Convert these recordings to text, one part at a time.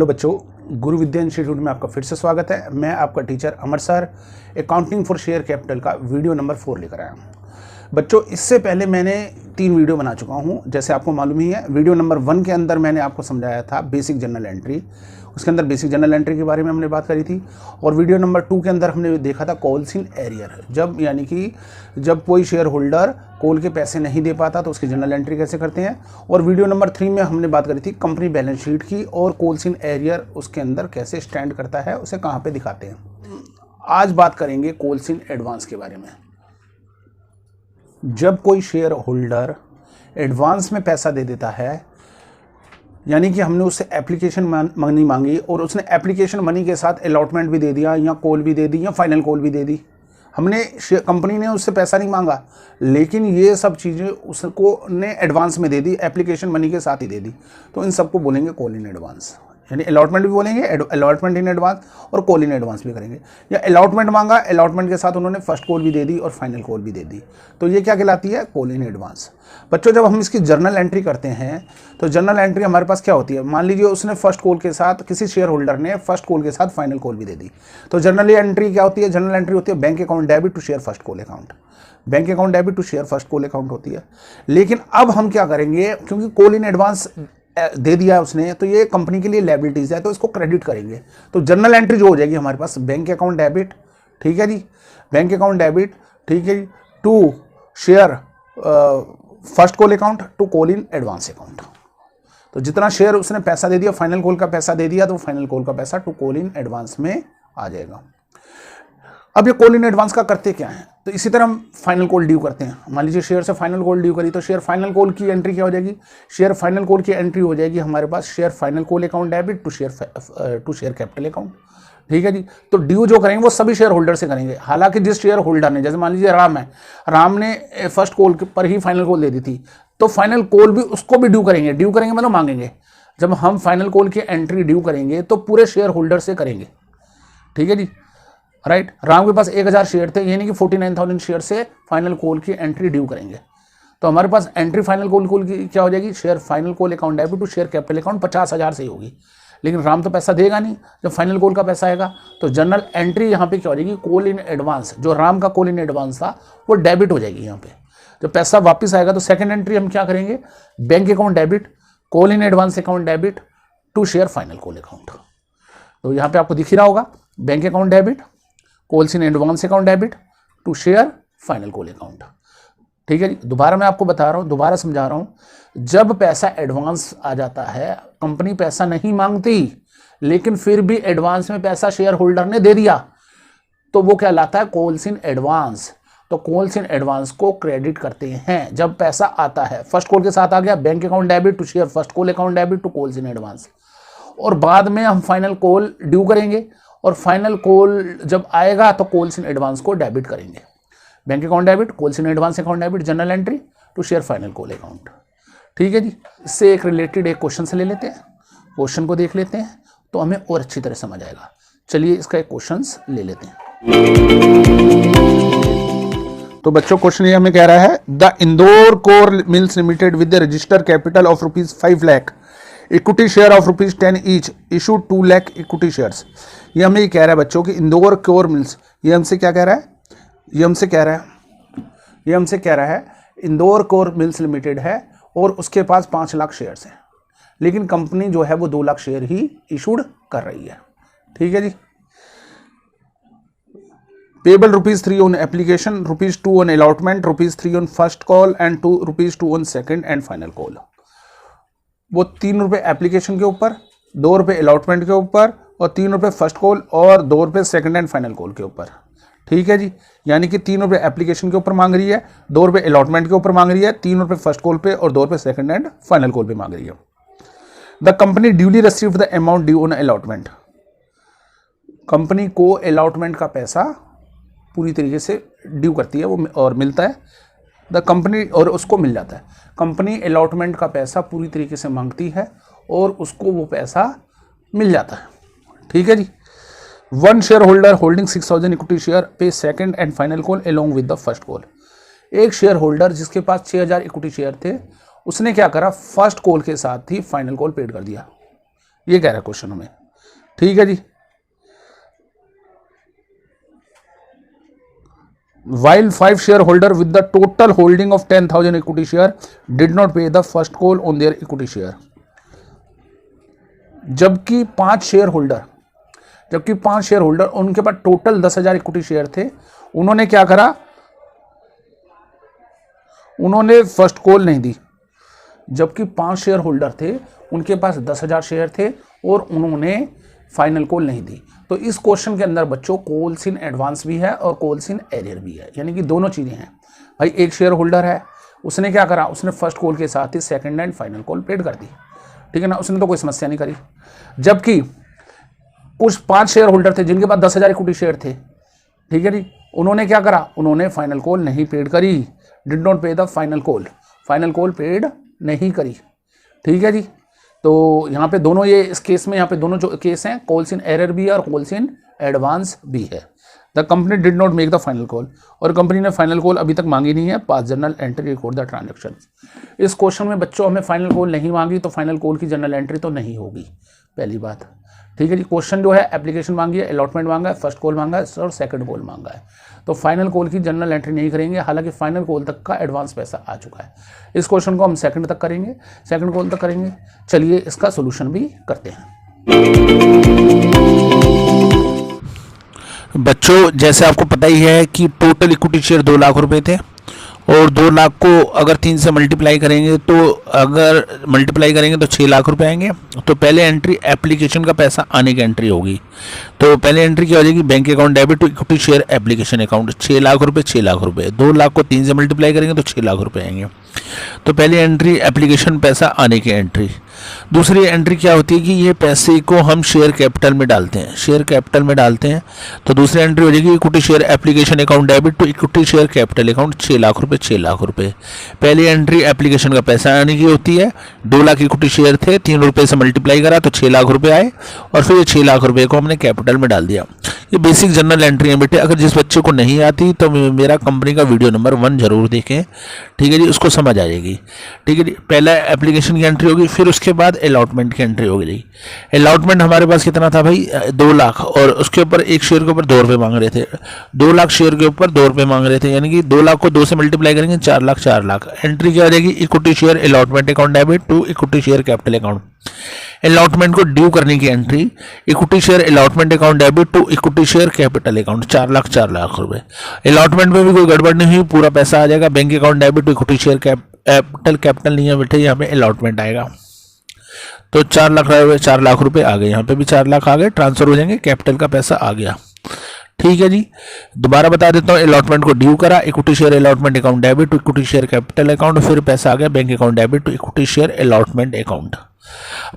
Hello बच्चों, गुरु विद्या institute में आपका फिर से स्वागत है। मैं आपका teacher Amar sir accounting for share capital का वीडियो नंबर 4 लेकर आया हूँ। बच्चों, इससे पहले मैंने 3 वीडियो बना चुका हूँ, जैसे आपको मालूम ही है। वीडियो नंबर 1 के अंदर मैंने आपको समझाया था बेसिक जर्नल एंट्री, उसके अंदर बेसिक जर्नल एंट्री के बारे में हमने बात करी थी। और वीडियो नंबर 2 के अंदर हमने देखा था कॉल्स इन एरियर, जब यानी कि जब कोई शेयर होल्डर कॉल के पैसे नहीं दे पाता तो उसकी जर्नल एंट्री कैसे करते हैं। और वीडियो नंबर 3 में हमने बात करी थी कंपनी बैलेंस शीट की, और कॉल्स इन एरियर उसके अंदर कैसे स्टैंड करता है, उसे कहाँ पे दिखाते हैं। आज बात करेंगे कॉल्स इन एडवांस के बारे में। जब कोई शेयर होल्डर एडवांस में पैसा दे देता है, यानी कि हमने उससे एप्लीकेशन मनी मांगी और उसने एप्लीकेशन मनी के साथ अलॉटमेंट भी दे दिया, या कॉल भी दे दी, या फाइनल कॉल भी दे दी। हमने कंपनी ने उससे पैसा नहीं मांगा, लेकिन ये सब चीज़ें उसको ने एडवांस में दे दी, एप्लीकेशन मनी के साथ ही दे दी। तो इन सबको बोलेंगे कॉल इन एडवांस, यानी अलॉटमेंट भी बोलेंगे, अलॉटमेंट इन एडवांस, और कॉल इन एडवांस भी करेंगे। या अलॉटमेंट मांगा, अलॉटमेंट के साथ उन्होंने फर्स्ट कॉल भी दे दी और फाइनल कॉल भी दे दी, तो ये क्या कहलाती है, कॉल इन एडवांस। बच्चों, जब हम इसकी जर्नल एंट्री करते हैं तो जर्नल एंट्री हमारे पास क्या होती है। मान लीजिए उसने फर्स्ट कॉल के साथ, किसी शेयर होल्डर ने फर्स्ट कॉल के साथ फाइनल कॉल भी दे दी, तो जर्नल एंट्री क्या होती है। जर्नल एंट्री होती है bank account debit to share first call account, bank account debit to share first call account होती है। लेकिन अब हम क्या करेंगे, क्योंकि कॉल इन एडवांस दे दिया उसने, तो ये कंपनी के लिए लायबिलिटीज है, तो इसको क्रेडिट करेंगे। तो जर्नल एंट्री जो हो जाएगी हमारे पास, बैंक अकाउंट डेबिट, ठीक है जी, बैंक अकाउंट डेबिट, ठीक है जी, to share first call account to call in advance account. तो जितना शेयर उसने पैसा दे दिया, फाइनल कॉल का पैसा दे दिया, तो फाइनल कॉल का पैसा टू कॉल इन एडवांस में आ जाएगा। अब ये कॉल इन एडवांस का करते क्या है, तो इसी तरह हम फाइनल कॉल ड्यू करते हैं। मान लीजिए शेयर से फाइनल कॉल ड्यू करी, तो शेयर फाइनल कॉल की एंट्री क्या हो जाएगी, शेयर फाइनल कॉल की एंट्री हो जाएगी हमारे पास share final call account debit to share capital account, ठीक है जी। तो ड्यू जो करेंगे वो सभी शेयर होल्डर से करेंगे। हालांकि जिस शेयर होल्डर ने, जैसे मान लीजिए राम है, राम ने फर्स्ट कॉल पर ही फाइनल कॉल दे दी थी, तो फाइनल कॉल भी उसको भी ड्यू करेंगे। ड्यू करेंगे मतलब मांगेंगे। जब हम फाइनल कॉल की एंट्री ड्यू करेंगे तो पूरे शेयर होल्डर से करेंगे, ठीक है जी, राइट। राम के पास 1000 शेयर थे, यानी कि 49,000 शेयर से फाइनल कॉल की एंट्री ड्यू करेंगे। तो हमारे पास एंट्री फाइनल कॉल की क्या हो जाएगी, share final call account debit to share capital account 50,000 से ही होगी। लेकिन राम तो पैसा देगा नहीं, जब फाइनल कॉल का पैसा आएगा तो जनरल एंट्री यहाँ पे क्या हो जाएगी, कॉल इन एडवांस, जो राम का कॉल इन एडवांस था वो डेबिट हो जाएगी। यहाँ पे जब पैसा वापस आएगा तो सेकंड एंट्री हम क्या करेंगे, bank account debit, call in advance account debit to share final call account. तो यहाँ पे आपको दिख ही रहा होगा, bank account debit, calls in advance account debit to share final call account, ठीक है जी। दोबारा मैं आपको बता रहा हूँ, दोबारा समझा रहा हूँ। जब पैसा एडवांस आ जाता है, कंपनी पैसा नहीं मांगती, लेकिन फिर भी एडवांस में पैसा शेयर होल्डर ने दे दिया, तो वो क्या लाता है, कॉल्स इन एडवांस। तो कॉल्स इन एडवांस को क्रेडिट करते हैं जब पैसा आता है। फर्स्ट कॉल के साथ आ गया bank account debit to share first call account debit to calls in advance, और बाद में हम फाइनल कॉल ड्यू करेंगे, और फाइनल कॉल जब आएगा तो कॉल्स इन एडवांस को डेबिट करेंगे। Bank account debit, calls in advance account debit, general entry to share final call account, ठीक है जी। इससे एक रिलेटेड एक क्वेश्चन से ले लेते हैं, क्वेश्चन को देख लेते हैं तो हमें और अच्छी तरह समझ आएगा। चलिए इसका एक क्वेश्चन ले लेते हैं। तो बच्चों, क्वेश्चन ये हमें कह रहा है, the Indore core mills limited with the registered capital of ₹5 lakh, equity share of ₹10 each, issue 2 lakh equity shares. ये हमें ये कह रहा है बच्चों कि इंदौर कोर मिल्स, ये हमसे क्या कह रहा है, ये हमसे कह रहा है इंदौर कोर मिल्स लिमिटेड है और उसके पास 5 लाख शेयर्स हैं, लेकिन कंपनी जो है वो 2 लाख शेयर ही इशूड कर रही है, ठीक है जी। Payable ₹3 on application, ₹2 on allotment, ₹3 on first call and ₹2 on second and final call. वो ₹3 एप्लीकेशन के ऊपर, ₹2 अलॉटमेंट के ऊपर, और ₹3 फर्स्ट कॉल, और ₹2 सेकंड एंड फाइनल कॉल के ऊपर, ठीक है जी। यानी कि ₹3 एप्लीकेशन के ऊपर मांग रही है, ₹2 अलॉटमेंट के ऊपर मांग रही है, ₹3 फर्स्ट कॉल पे और ₹2 सेकंड एंड फाइनल कॉल पे मांग रही है। The company duly received the amount due on allotment, company को अलॉटमेंट का पैसा पूरी तरीके से ड्यू करती है वो, और मिलता है द कंपनी, और उसको मिल जाता है। कंपनी अलॉटमेंट का पैसा पूरी तरीके से मांगती है और उसको वो पैसा मिल जाता है, ठीक है जी। 1 share holder holding 6,000 equity share पे second and final call along with the first call. एक शेयर होल्डर जिसके पास 6,000 इक्विटी शेयर थे, उसने क्या करा, फर्स्ट कॉल के साथ ही फाइनल कॉल पेड कर दिया। ये कह रहा है क्वेश्चन हमें। ठीक है जी। While 5 shareholder with the total holding of 10,000 equity share did not pay the first call on their equity share, जबकि 5 शेयर होल्डर उनके पास टोटल 10,000 इक्विटी शेयर थे, उन्होंने क्या करा, उन्होंने फर्स्ट कॉल नहीं दी। जबकि 5 शेयर होल्डर थे, उनके पास 10,000 शेयर थे और उन्होंने फाइनल कॉल नहीं दी। तो इस क्वेश्चन के अंदर बच्चों कॉल्स इन एडवांस भी है और कॉल्स इन एरियर भी है, यानी कि दोनों चीजें हैं। भाई एक शेयर होल्डर है, उसने क्या करा, उसने फर्स्ट कॉल के साथ ही second and final call paid कर दी, ठीक है ना, उसने तो कोई समस्या नहीं करी। जबकि कुछ 5 शेयर होल्डर थे जिनके पास 10,000 इक्विटी शेयर थे, ठीक है जी, उन्होंने क्या करा, उन्होंने फाइनल कॉल नहीं पेड करी, डिड नॉट पे द फाइनल कॉल पेड नहीं करी। ठीक है जी। तो यहाँ पे दोनों, ये इस केस में यहाँ पे दोनों जो केस हैं, कॉल्स इन एरर भी है और कॉल्स इन एडवांस भी है। The company did not make the final call, और कंपनी ने फाइनल कॉल अभी तक मांगी नहीं है। पास journal entry record the transaction. इस क्वेश्चन में बच्चों हमें फाइनल कॉल नहीं मांगी, तो फाइनल कॉल की जर्नल एंट्री तो नहीं होगी, पहली बात। ठीक है जी। क्वेश्चन जो है एप्लीकेशन मांगी है, अलॉटमेंट मांगा है, फर्स्ट कॉल मांगा है और सेकंड कॉल मांगा है, तो फाइनल कॉल की जनरल एंट्री नहीं करेंगे। हालांकि फाइनल कॉल तक का एडवांस पैसा आ चुका है। इस क्वेश्चन को हम सेकंड तक करेंगे, सेकंड कॉल तक करेंगे। चलिए इसका सोल्यूशन भी करते हैं। बच्चों जैसे आपको पता ही है कि टोटल इक्विटी शेयर 2 लाख रुपए थे, और 2 लाख को अगर 3 से मल्टीप्लाई करेंगे तो 6 लाख रुपए आएंगे। तो पहले एंट्री एप्लीकेशन का पैसा आने की एंट्री होगी। तो पहले एंट्री क्या हो जाएगी, bank account debit to equity share application account, 6 lakh रुपए 6 लाख रुपए। 2 लाख को 3 से मल्टीप्लाई करेंगे तो 6 लाख रुपए आएंगे। तो पहली एंट्री एप्लीकेशन पैसा आने की एंट्री। दूसरी एंट्री क्या होती है कि ये पैसे को हम शेयर कैपिटल में डालते हैं, तो दूसरी एंट्री हो जाएगी equity share application account debit to equity share capital account, 6 lakh रुपए। पहली एंट्री एप्लीकेशन का पैसा आने की होती है। 2 लाख इक्विटी शेयर थे, 3 रुपए से मल्टीप्लाई करा तो 6 लाख रुपए आए, और फिर ये 6 लाख रुपए को हमने कैपिटल में डाल दिया। ये बेसिक जनरल एंट्री है बेटे। अगर जिस बच्चे को नहीं आती तो मेरा कंपनी का वीडियो नंबर 1 जरूर देखें, ठीक है जी, उसको समझ आ जाएगी। ठीक है जी। पहला एप्लीकेशन की एंट्री होगी, फिर उसके बाद अलॉटमेंट की एंट्री होगी। अलॉटमेंट हमारे पास कितना था भाई, 2 लाख, और उसके ऊपर एक शेयर के ऊपर 2 रुपये मांग रहे थे। 2 लाख शेयर के ऊपर 2 रुपये मांग रहे थे, यानी कि 2 लाख को 2 से मल्टीप्लाई करेंगे 4 लाख। एंट्री क्या हो जाएगी, equity share allotment account debit to equity share capital account. Allotment को ड्यू करने की entry equity share allotment account debit to equity share capital account, 4 lakh रुपए। अलॉटमेंट में भी कोई गड़बड़ नहीं हुई, पूरा पैसा आ जाएगा। Bank account debit to equity share capital नहीं है बेटे, यहाँ पे अलॉटमेंट आएगा। तो 4 लाख रुपए आ गए, यहाँ पे भी 4 लाख आ गए, ट्रांसफर हो जाएंगे, कैपिटल का पैसा आ गया। ठीक है जी। दोबारा बता देता हूँ, अलॉटमेंट को ड्यू करा, equity share allotment account debit to equity share capital account, फिर पैसा आ गया bank account debit to equity share allotment account.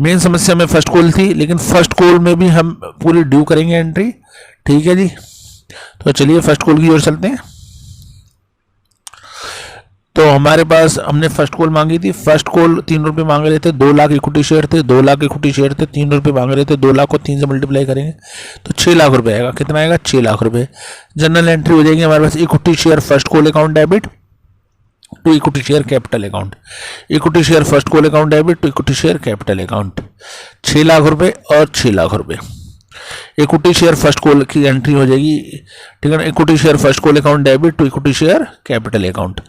Main समस्या में फर्स्ट कॉल थी, लेकिन फर्स्ट कॉल में भी हम पूरी ड्यू करेंगे एंट्री। ठीक है जी। तो चलिए फर्स्ट कॉल की ओर चलते हैं। तो हमारे पास हमने फर्स्ट कॉल मांगी थी। फर्स्ट कॉल 3 रुपये मांग रहे थे, 2 लाख इक्विटी शेयर थे, 3 रुपये मांग रहे थे। 2 लाख को 3 से मल्टीप्लाई करेंगे तो 6 लाख रुपए आएगा। कितना आएगा, 6 लाख रुपए। जनरल एंट्री हो जाएगी हमारे पास equity share first call account debit to equity share capital account, equity share first call account debit to equity share capital account, 6 lakh रुपए और 6 लाख रुपए। इक्विटी शेयर फर्स्ट कॉल की एंट्री हो जाएगी, ठीक है ना, equity share first call account debit to equity share capital account.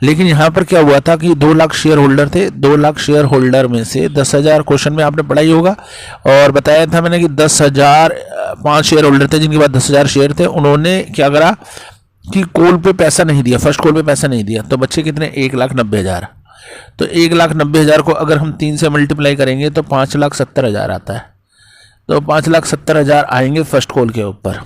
लेकिन यहाँ पर क्या हुआ था कि 2 लाख शेयर होल्डर थे। 2 लाख शेयर होल्डर में से 10,000, क्वेश्चन में आपने पढ़ा ही होगा और बताया था मैंने कि 10,000 5 शेयर होल्डर थे जिनके पास 10,000 शेयर थे। उन्होंने क्या करा कि कॉल पे पैसा नहीं दिया, फर्स्ट कॉल पे पैसा नहीं दिया। तो बच्चे कितने, 1,90,000। तो 1,90,000 को अगर हम 3 से मल्टीप्लाई करेंगे तो 5,70,000 आता है। तो 5,70,000 आएंगे फर्स्ट कॉल के ऊपर।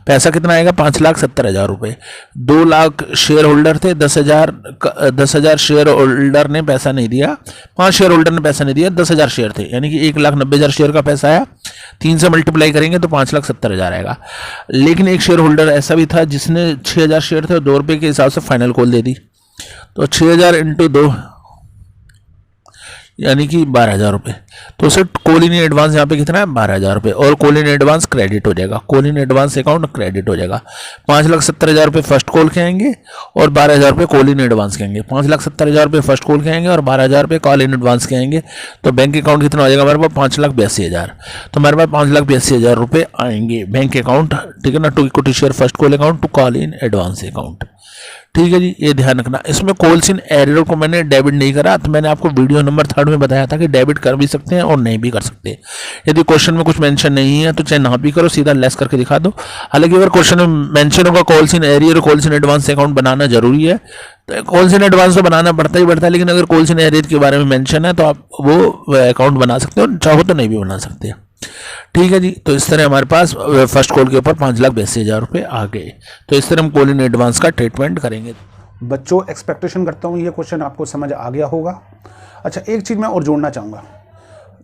पैसा कितना आएगा, 5,70,000 रुपये। 2 लाख शेयर होल्डर थे, 10,000 शेयर होल्डर ने पैसा नहीं दिया, 5 शेयर होल्डर ने पैसा नहीं दिया, 10,000 शेयर थे, यानी कि 1,90,000 शेयर का पैसा आया। 3 से मल्टीप्लाई करेंगे तो 5,70,000 आएगा। लेकिन एक शेयर होल्डर ऐसा भी था जिसने 6,000 शेयर थे और 2 रुपये के हिसाब से फाइनल कॉल दे दी। तो 6,000 × 2, यानी कि 12,000 रुपये। तो उसे कॉल इन एडवांस यहाँ पे कितना है 12,000 रुपये, और कॉल इन एडवांस क्रेडिट हो जाएगा, call in advance account credit हो जाएगा। 5,70,000 रुपये फर्स्ट कॉल के आएंगे और 12,000 रुपये कॉल इन एडवांस के आएंगे। 5,70,000 रुपये फर्स्ट कॉल के आएंगे और 12,000 रुपये कॉल इन एडवांस के आएंगे। तो बैंक अकाउंट कितना हो जाएगा हमारे पास 5,82,000। तो हमारे पास 5,82,000 रुपये आएंगे बैंक अकाउंट, ठीक है ना, to equity share first call account to call in advance account. ठीक है जी, ये ध्यान रखना। इसमें कॉल्स इन एरर को मैंने डेबिट नहीं करा, तो मैंने आपको वीडियो नंबर 3 में बताया था कि डेबिट कर भी सकते हैं और नहीं भी कर सकते। यदि क्वेश्चन में कुछ मेंशन नहीं है तो चाहे ना भी करो, सीधा लेस करके दिखा दो। हालांकि अगर क्वेश्चन में मेंशन होगा कॉल्स इन एरियर और कॉल्स इन एडवांस अकाउंट बनाना जरूरी है, तो कॉल्स इन एडवांस तो बनाना पड़ता ही पड़ता है, लेकिन अगर कॉल्स इन एरियर के बारे में मेंशन है तो आप वो अकाउंट बना सकते हो, चाहो तो नहीं भी बना सकते। ठीक है जी, तो इस तरह हमारे पास फर्स्ट कॉल के ऊपर 5,82,000 रुपये आ गए। तो इस तरह हम कॉल इन एडवांस का ट्रीटमेंट करेंगे। बच्चों, एक्सपेक्टेशन करता हूँ ये क्वेश्चन आपको समझ आ गया होगा। अच्छा, एक चीज़ मैं और जोड़ना चाहूँगा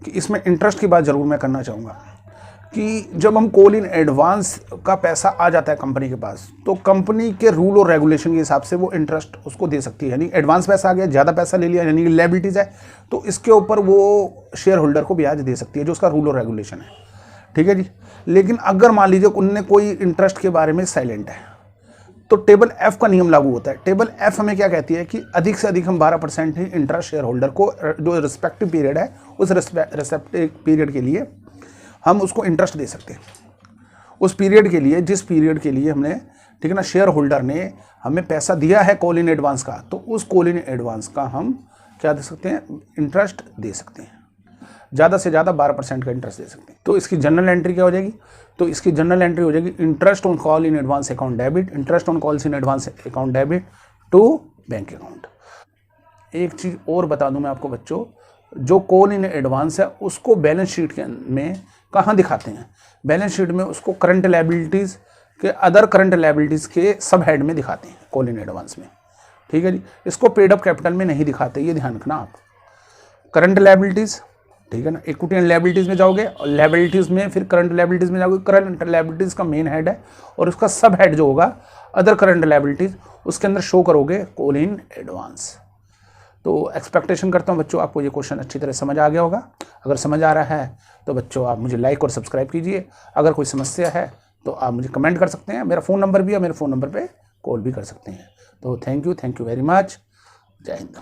कि इसमें इंटरेस्ट की बात ज़रूर मैं करना चाहूँगा कि जब हम कॉल इन एडवांस का पैसा आ जाता है कंपनी के पास, तो कंपनी के रूल और रेगुलेशन के हिसाब से वो इंटरेस्ट उसको दे सकती है। यानी एडवांस पैसा आ गया, ज़्यादा पैसा ले लिया, यानी लायबिलिटीज़ है, तो इसके ऊपर वो शेयर होल्डर को ब्याज दे सकती है, जो उसका रूल और रेगुलेशन है। ठीक है जी। लेकिन अगर मान लीजिए उनने कोई इंटरेस्ट के बारे में साइलेंट है, तो टेबल एफ का नियम लागू होता है। टेबल एफ हमें क्या कहती है कि अधिक से अधिक हम 12% ही इंटरेस्ट शेयर होल्डर को, जो रिस्पेक्टिव पीरियड है उस रिस्पेक्टिव पीरियड के लिए हम उसको इंटरेस्ट दे सकते हैं। उस पीरियड के लिए, जिस पीरियड के लिए हमने, ठीक है ना, शेयर होल्डर ने हमें पैसा दिया है कॉल इन एडवांस का, तो उस कॉल इन एडवांस का हम क्या दे सकते हैं, इंटरेस्ट दे सकते हैं। ज़्यादा से ज़्यादा 12% का इंटरेस्ट दे सकते हैं। तो इसकी जनरल एंट्री क्या हो जाएगी, तो इसकी जनरल एंट्री हो जाएगी interest on call in advance account debit, interest on calls in advance account debit to bank account. एक चीज़ और बता दूं मैं आपको बच्चों, जो कॉल इन एडवांस है उसको बैलेंस शीट के में कहाँ दिखाते हैं, बैलेंस शीट में उसको करंट लायबिलिटीज़ के, अदर करंट लायबिलिटीज़ के सब हेड में दिखाते हैं कॉल इन एडवांस में। ठीक है जी, इसको पेड अप कैपिटल में नहीं दिखाते, ये ध्यान रखना आप। करंट लायबिलिटीज़, ठीक है ना, इक्विटी एंड लायबिलिटीज़ में जाओगे और लायबिलिटीज़ में फिर करंट लायबिलिटीज़ में जाओगे। करंट लायबिलिटीज़ का मेन हेड है और उसका सब हेड जो होगा अदर करंट लायबिलिटीज़, उसके अंदर शो करोगे कॉल इन एडवांस। तो एक्सपेक्टेशन करता हूँ बच्चों आपको ये क्वेश्चन अच्छी तरह समझ आ गया होगा। अगर समझ आ रहा है तो बच्चों आप मुझे लाइक और सब्सक्राइब कीजिए। अगर कोई समस्या है तो आप मुझे कमेंट कर सकते हैं, मेरा फ़ोन नंबर भी है, मेरे फ़ोन नंबर पर कॉल भी कर सकते हैं। तो थैंक यू वेरी मच। जय हिंद।